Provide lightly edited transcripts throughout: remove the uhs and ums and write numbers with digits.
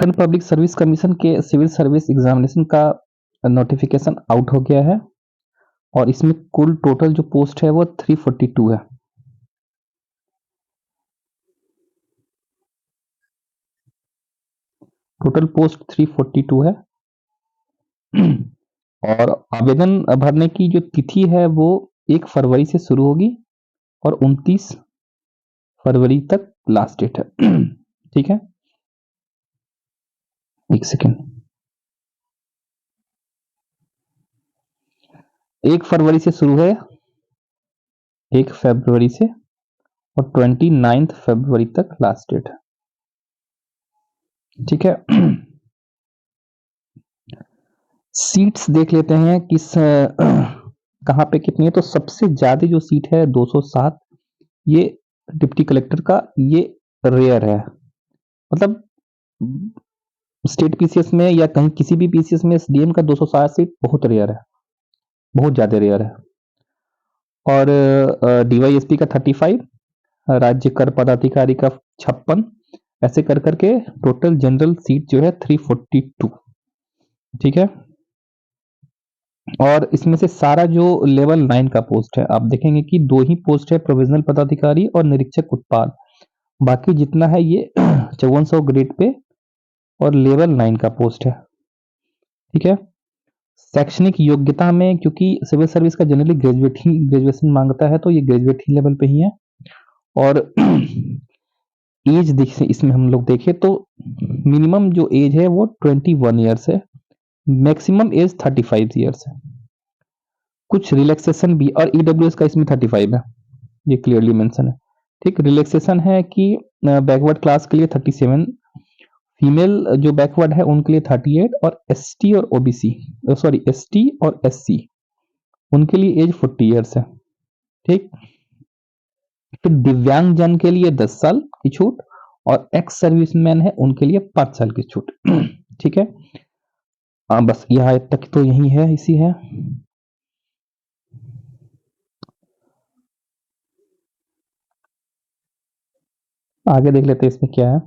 Jharkhand public service commission के civil service examination का notification out हो गया है और इसमें कुल टोटल जो पोस्ट है वो 342 है। टोटल पोस्ट 342 है और आवेदन भरने की जो तिथि है वो 1 फरवरी से शुरू होगी और 29 फरवरी तक लास्ट डेट है। ठीक है, एक सेकेंड। 1 फरवरी से शुरू है, 1 फरवरी से, और 29 फरवरी तक लास्ट डेट है। ठीक है, सीट्स देख लेते हैं किस कहां पे कितनी है। तो सबसे ज्यादा जो सीट है 207, ये डिप्टी कलेक्टर का, ये रेयर है। मतलब स्टेट पीसीएस में या कहीं किसी भी पीसीएस में एसडीएम का 207 सीट बहुत रेयर है, बहुत ज्यादा रेयर है। और डीवाईएसपी का 35, राज्य कर पदाधिकारी का 56, ऐसे कर करके टोटल जनरल सीट जो है 342। ठीक है, और इसमें से सारा जो लेवल 9 का पोस्ट है, आप देखेंगे कि 2 ही पोस्ट है, प्रोविजनल पदाधिकारी और निरीक्षक उत्पाद। बाकी जितना है ये 5400 ग्रेड पे और लेवल 9 का पोस्ट है। ठीक है, शैक्षणिक योग्यता में क्योंकि सिविल सर्विस का जनरली ग्रेजुएशन मांगता है, तो ये ग्रेजुएट ही लेवल पे ही है। और एज देखिए, इसमें हम लोग देखें तो मिनिमम जो एज है वो 21 ईयर्स है, मैक्सिमम एज 35 ईयर्स है। कुछ रिलैक्सेशन भी, और ईडब्ल्यूएस का इसमें 35 है, ये क्लियरली मेंशन है। ठीक, रिलैक्सेशन है कि बैकवर्ड क्लास के लिए 37, फीमेल जो बैकवर्ड है उनके लिए 38, और एसटी और ओबीसी, सॉरी एसटी और एससी, उनके लिए एज 40 ईयर्स है। ठीक, फिर दिव्यांग जन के लिए 10 साल की छूट, और एक्स सर्विसमैन है उनके लिए 5 साल की छूट। ठीक है, बस यहाँ तक तो यही है, इसी है। आगे देख लेते हैं इसमें क्या है।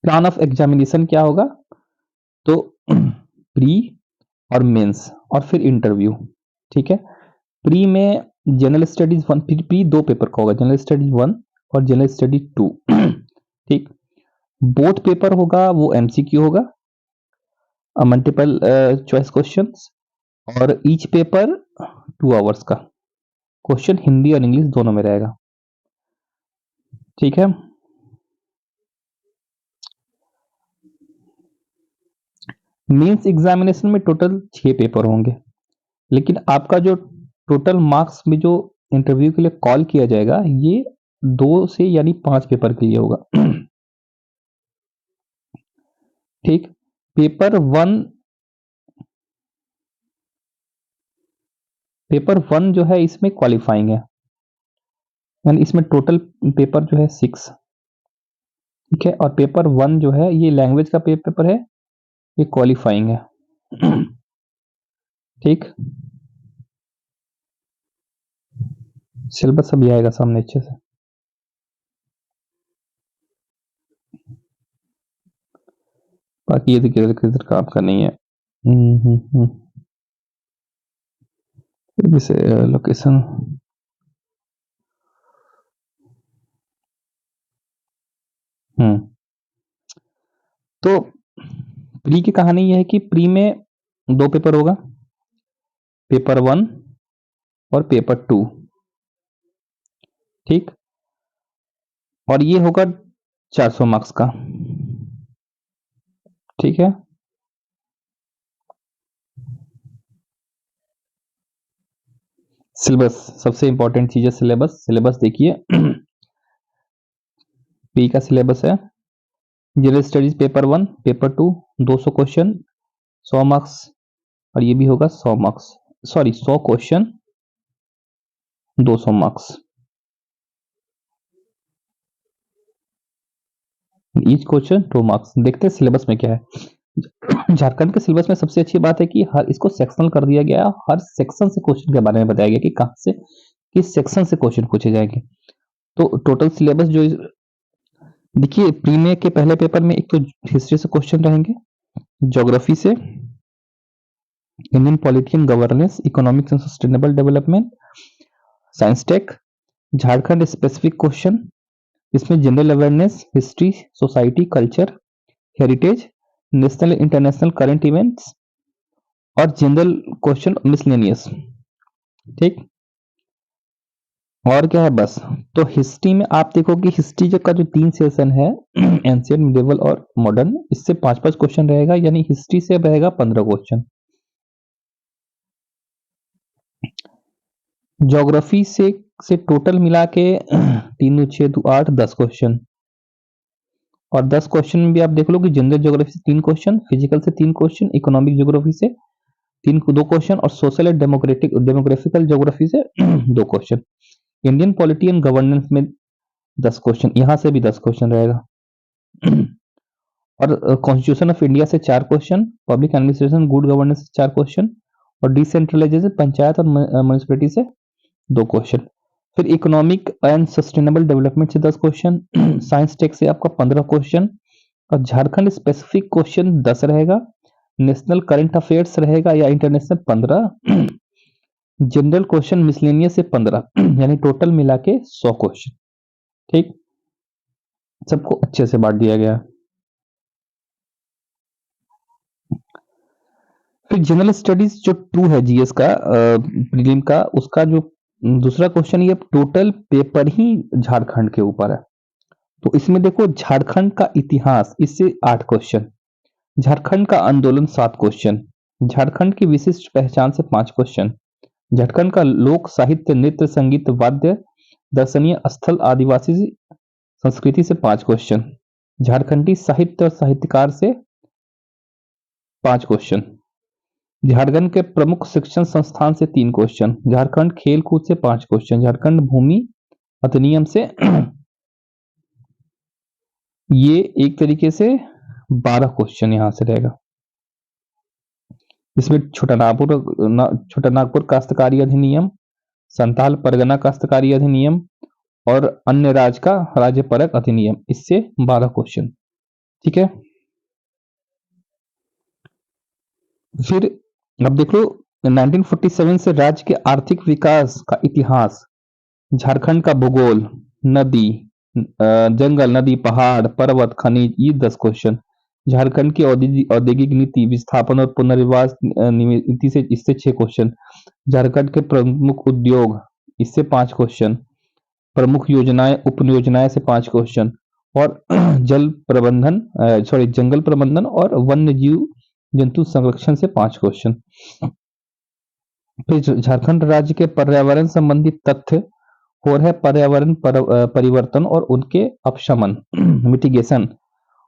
प्लान ऑफ एग्जामिनेशन क्या होगा, तो प्री और मेंस और फिर इंटरव्यू। ठीक है, प्री में जनरल स्टडीज 1, प्री 2 पेपर का होगा, जनरल स्टडीज 1 और जनरल स्टडीज 2। ठीक, बोथ पेपर होगा वो एमसीक्यू होगा, मल्टीपल चॉइस क्वेश्चंस, और ईच पेपर 2 आवर्स का। क्वेश्चन हिंदी और इंग्लिश दोनों में रहेगा। ठीक है, मेंस एग्जामिनेशन में टोटल 6 पेपर होंगे, लेकिन आपका जो टोटल मार्क्स में जो इंटरव्यू के लिए कॉल किया जाएगा, ये 2 से यानी 5 पेपर के लिए होगा। ठीक, पेपर 1 जो है इसमें क्वालिफाइंग है, यानी इसमें टोटल पेपर जो है 6। ठीक है, और पेपर 1 जो है ये लैंग्वेज का पेपर है, ये क्वालिफाइंग है। ठीक, सिलेबस अभी आएगा सामने अच्छे से। बाकी ये देखिए का आपका नहीं है। जैसे लोकेशन, तो प्री की कहानी यह है कि प्री में 2 पेपर होगा, पेपर 1 और पेपर 2। ठीक, और ये होगा 400 मार्क्स का। ठीक है, सिलेबस सबसे इंपॉर्टेंट चीज है, सिलेबस देखिए। पी का सिलेबस है, general studies paper 1 paper 2 200 question 100 marks, और ये भी होगा 100 marks, sorry 100 question 200 marks. Each question 2 marks. देखते हैं सिलेबस में क्या है। झारखंड के सिलेबस में सबसे अच्छी बात है कि हर इसको सेक्शनल कर दिया गया, हर सेक्शन से क्वेश्चन के बारे में बताया गया कि कहां से किस सेक्शन से क्वेश्चन पूछे जाएंगे। तो टोटल सिलेबस जो देखिए, प्री में के पहले पेपर में एक तो हिस्ट्री से क्वेश्चन रहेंगे, ज्योग्राफी से, Indian polity and governance, economics and sustainable development, science tech, Jharkhand specific question, इसमें general awareness, history, society, culture, heritage, national international current events और जनरल क्वेश्चन मिसलेनियस। ठीक, और क्या है बस। तो हिस्ट्री में आप देखोगे, हिस्ट्री का जो 3 सेशन है एंशिएंट, मिडिवल और मॉडर्न, इससे 5-5 क्वेश्चन रहेगा, यानी हिस्ट्री से रहेगा 15 क्वेश्चन। ज्योग्राफी से टोटल मिला के 3 6 2 8 10 क्वेश्चन, और 10 क्वेश्चन में भी आप देख लो कि जनरल ज्योग्राफी से 3 क्वेश्चन, फिजिकल से 3 क्वेश्चन, इकोनॉमिक ज्योग्राफी से 2 क्वेश्चन और सोशल एंड डेमोग्राफिकल ज्योग्राफी से 2 question. Indian polity and governance में 10 क्वेश्चन, यहां से भी 10 क्वेश्चन रहेगा। और कॉन्स्टिट्यूशन ऑफ इंडिया से 4 question, public administration good governance से 4 क्वेश्चन, और डिसेंट्रलाइजेशन पंचायत और म्युनिसिपैलिटी से 2 क्वेश्चन। फिर इकोनॉमिक एंड सस्टेनेबल डेवलपमेंट से 10 क्वेश्चन, साइंस टेक से आपका 15 क्वेश्चन, और झारखंड स्पेसिफिक क्वेश्चन 10 रहेगा, नेशनल करंट अफेयर्स रहेगा या इंटरनेशनल 15, जनरल क्वेश्चन मिसलेनियस से 15, यानी टोटल मिला के 100 क्वेश्चन। ठीक, सबको अच्छे से बांट दिया गया। फिर जनरल स्टडीज जो 2 है जीएस का, प्रीलिम का, उसका जो दूसरा क्वेश्चन, ये टोटल पेपर ही झारखंड के ऊपर है। तो इसमें देखो, झारखंड का इतिहास, इससे 8 क्वेश्चन, झारखंड का आंदोलन 7 क्वेश्चन, झारखंड की विशिष्ट पहचान से 5 क्वेश्चन, झारखंड का लोक साहित्य, नृत्य, संगीत, वाद्य, दर्शनीय स्थल, आदिवासी संस्कृति से 5 क्वेश्चन, झारखंडी साहित्य और साहित्यकार से 5 क्वेश्चन, झारखंड के प्रमुख शिक्षण संस्थान से 3 क्वेश्चन, झारखंड खेल कूद से 5 क्वेश्चन, झारखंड भूमि अधिनियम से ये एक तरीके से 12 क्वेश्चन यहां से रहेगा। इसमें छोटा नागपुर काश्तकारी अधिनियम, संताल परगना काश्तकारी अधिनियम और अन्य राज्य का राज्य परक अधिनियम, इससे 12 क्वेश्चन। ठीक है, फिर अब देख लो, 1947 से राज्य के आर्थिक विकास का इतिहास, झारखंड का भूगोल, नदी, जंगल, नदी, पहाड़, पर्वत, खनिज, ये 10 क्वेश्चन, झारखंड की औद्योगिक नीति, विस्थापन और पुनर्वास नीति से, इससे 6 क्वेश्चन, झारखंड के प्रमुख उद्योग, इससे 5 क्वेश्चन, प्रमुख योजनाएं, उपयोजनाएं से 5 क्वेश्चन, और जंगल प्रबंधन और वन्य जीव जंतु संरक्षण से 5 क्वेश्चन। फिर झारखंड राज्य के पर्यावरण संबंधी तथ्य, हो रहे पर्यावरण परिवर्तन और उनके अपशमन मिटिगेशन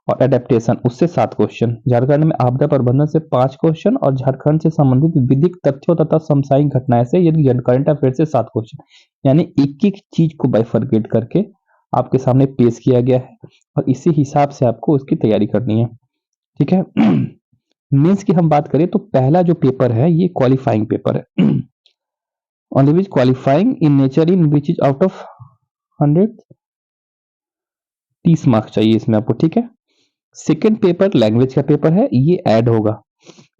और एडेप्टेशन, उससे 7 क्वेश्चन, झारखंड में आपदा प्रबंधन से 5 क्वेश्चन, और झारखंड से संबंधित विधिक तथ्यों तथा समसामयिक घटनाएं से, यानी करंट अफेयर से 7 क्वेश्चन, यानी एक एक चीज को बाइफरकेट करके आपके सामने पेश किया गया है, और इसी हिसाब से आपको उसकी तैयारी करनी है। ठीक है, मेंस की हम बात करें तो पहला जो पेपर है ये क्वालिफाइंग पेपर है, on which qualifying in nature, in which is out of 100 30 marks चाहिए इसमें आपको। ठीक है, सेकेंड पेपर लैंग्वेज का पेपर है, ये ऐड होगा,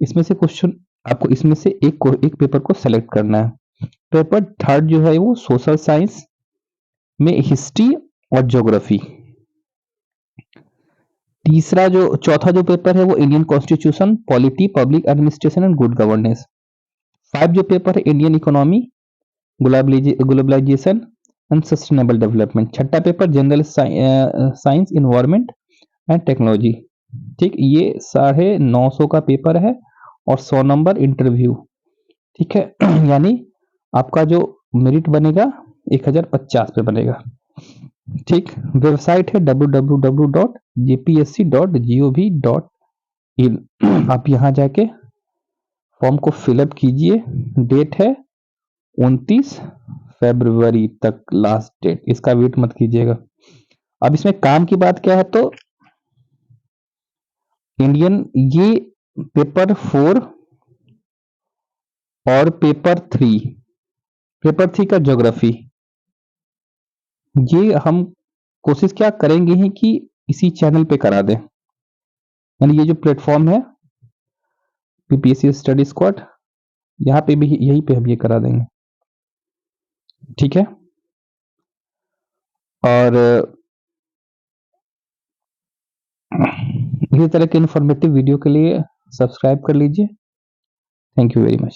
इसमें से क्वेश्चन आपको, इसमें से एक पेपर को सेलेक्ट करना है। पेपर थर्ड जो है वो सोशल साइंस में हिस्ट्री और ज्योग्राफी। चौथा जो पेपर है वो Indian constitution, polity, public administration and good governance. 5 जो पेपर है Indian economy, globalisation and sustainable development. छठा paper general science, environment and technology. ठीक, ये 950 का पेपर है और 100 नंबर इंटरव्यू। ठीक है, यानी आपका जो मेरिट बनेगा 1050 पे बनेगा। ठीक, वेबसाइट है www.jpsc.gov.in। आप यहां जाके फॉर्म को फिलअप कीजिए, डेट है 29 फरवरी तक लास्ट डेट, इसका वेट मत कीजिएगा। अब इसमें काम की बात क्या है, तो इंडियन ये पेपर 4 और पेपर 3 का ज्योग्राफी, ये हम कोशिश क्या करेंगे ही कि इसी चैनल पे करा दें। यानी ये जो प्लेटफॉर्म है पीपीएससी स्टडी स्क्वाड, यहाँ पे भी यहीं पे हम ये करा देंगे। ठीक है, और इसी तरह के इन्फॉर्मेटिव वीडियो के लिए सब्सक्राइब कर लीजिए। Thank you very much.